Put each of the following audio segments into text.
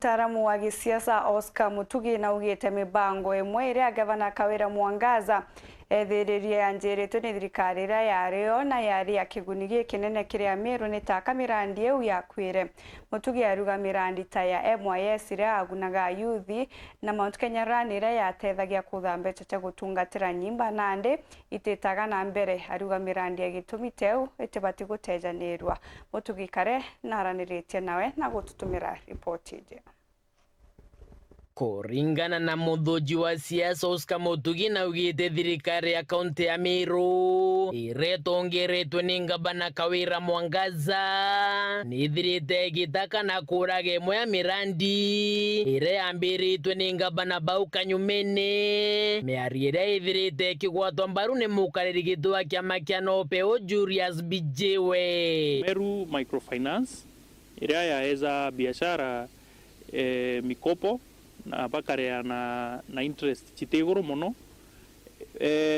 Mtaalamu wa gisiasa Oscar MUTUGI na ugite mibango imwe iria gavana KAWIRA Mwangaza ethiririe anjiritwe ni thirikari iria yario na yari akiguni gikinene kiria Meru ni taka mirandi eu yakwire. MUTUGI aruga mirandi ta ya MYS iria agunaga yuthi na Mount Kenya Run iria yatethagia kutha mbeca cia gutungatira nyimba nandi ititaga na mbere. Aruga mirandi ya gitumi teu itibati gutejanirwa. MUTUGI kare naraniritie nawe na gututumira ripoti ije. Kuringana na muthuji wa siasa Oscar MUTUGI na ugite thirikari ya kaunti ya Meru iretongeretwe ni gavana KAWIRA Mwangaza nithirite gitaka na kuraga imwe ya mirandi ire yambiritwe ni gavana bau kanyumene miario iria ithirite kigwatwa mbaru ni mukariri gitwa kiama kia NOPEO JULIUS BIJIWE. Meru microfinance iria yaeza biashara mikopo na bakarea na interest chitegoro mono.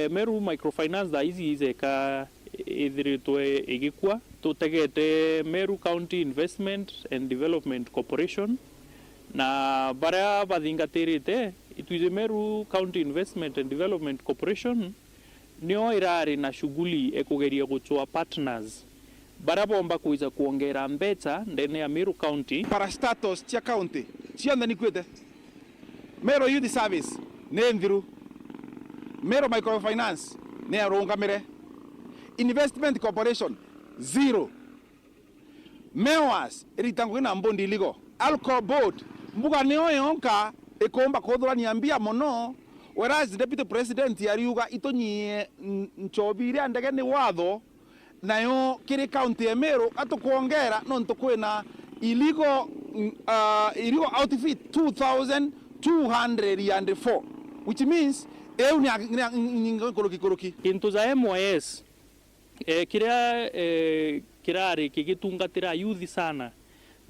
Meru microfinance da hizi izeka ithiritwe igikwa tutegete Meru County Investment and Development Corporation na baria bathingatirite ituize Meru County Investment and Development Corporation nio irari na shughuli ekugeria guchwa partners baria bomba kuiza kuongera mbeca ndene ya Meru County para status cia county ciothe ni kwete. Meru Youth Service ne nthiru, Meru Microfinance ne arungamire, Investment Corporation zero, MEWAS iritangu na mbondi ligo, Alcohol Board mbuga neo yonka ekomba kodhura niambia mono, whereas Deputy President ARIUGA itonyie nchobiri andege ni watho nayo kiri county ya Meru atukuongera no ntukwena illegal outfit 2,204, which means eu ni koroki into za MYS kirari kigitungatira youth sana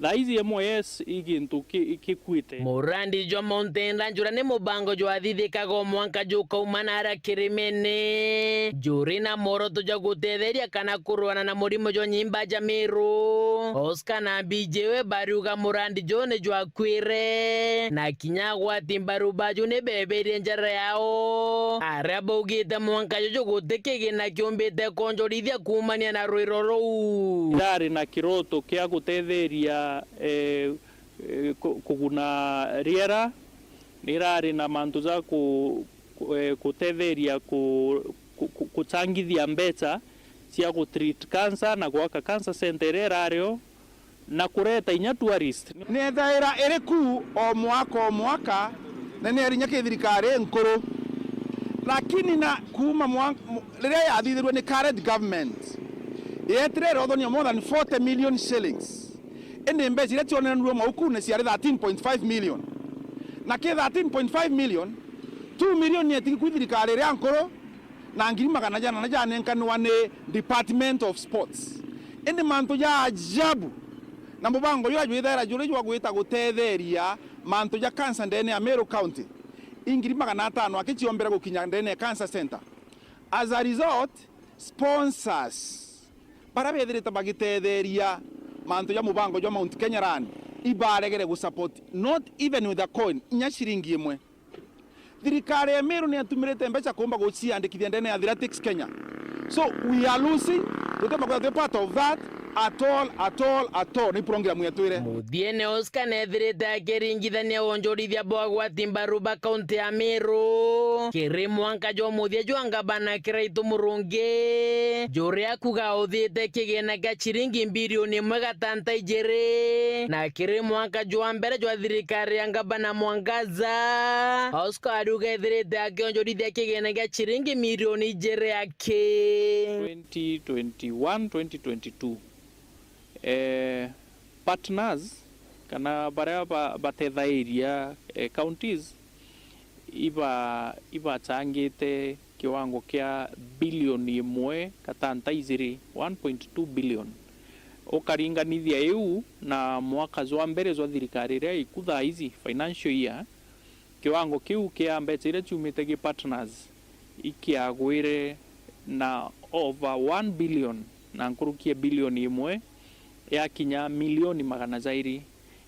tha izi MYS igintu kikwite. Murandi jwa Mountain njura ni mubango jwa thithikago mwanka juka umanara kirimene juri na moroto jwa gutetheria kana kurwana na murimo jwa nyimba ja Meru. Oscar na MBIJIWE bariuga murandi jone jwa kwire na kinyagwa timbaru baju ne beberie njara yao arabo ugite mwanka jo gutekege na kiombete konjorithia kumania na RWIRO rou dari na kiroto kia gutetheria kuguna riera nirari na mantu za kutetheria kuchangithia mbeca cia gutreat cancer na gwaka cancer center erario na kureta inya tourist ne thaira eriku o mwaka na ne arinya kithirikari nkuru lakini na kuma riria yathithirwe ni current government yetre rodhonia more than 40 million shillings ende mbeca iria tioneranirwo mauku ne ciari 13.5 million na ke 13.5 million 2 million ni etiki kwithirikari ria nkuru na ngiri magana jana na jana enkanwa ni Department of Sports ende manto ya ajabu na mubango yo ajwithera jure jwa gwita gutetheria manto ya cancer ndene ya Meru County ingiri magana 5 akiciombera gukinya ndene cancer center. As a result, sponsors para bethirita bagitetheria manto ya mubango jwa Mount Kenya Run ibaregere gu support not even with a coin nya shiringi imwe. Thirikari ya Meru ni atumirite mbeca kumba guciandikithia ndene ya Athletics Kenya. So we are losing the part of that at all ni program yetwire muthiene Oscar nethirite akiringithania wonjorithia bwagwa timbaruba kaunti ya Meru kiri mwanka jo muthia jo ngabana kiraitu murungi juri akuga uthite kigena ga chiringi bilioni 1.7 na kiri mwanka jo mbere jo thirikari ya ngabana Mwangaza Oscar aruga ethirite akionjorithia kigena ga chiringi milioni 2 yake 2021-2022 partners kana baria batethairia counties iba changite kiwango kia bilioni 1.2 billion ukaringanithia eu na mwaka zwa mbere zwa thirikari ria ikutha hizi financial year kiwango kiu kia mbeca iria ciumite gi partners ikiagwire na over 1 billion na nkurukie bilioni 1 ya kinya milioni magana zairi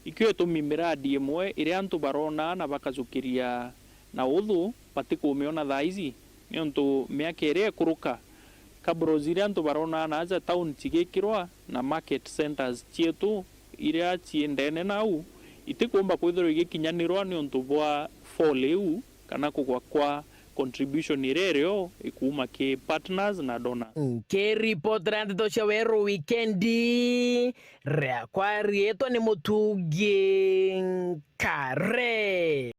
ikio tumi miradi imwe iria antu barona na bakajukiria na uthu batikumiona thaizi niontu miaka iria ikuruka kabros iria antu barona na aja town tigikirwa na market centers chietu iria chiendene nau itikumba kwithirwo igikinyanirwa niontu bwa fall iu kana kugwa kwa contribution irerio ikuma ki partners na donors. Ke report rand to shawero weekendi rea kwa rieto ni mutugi kare.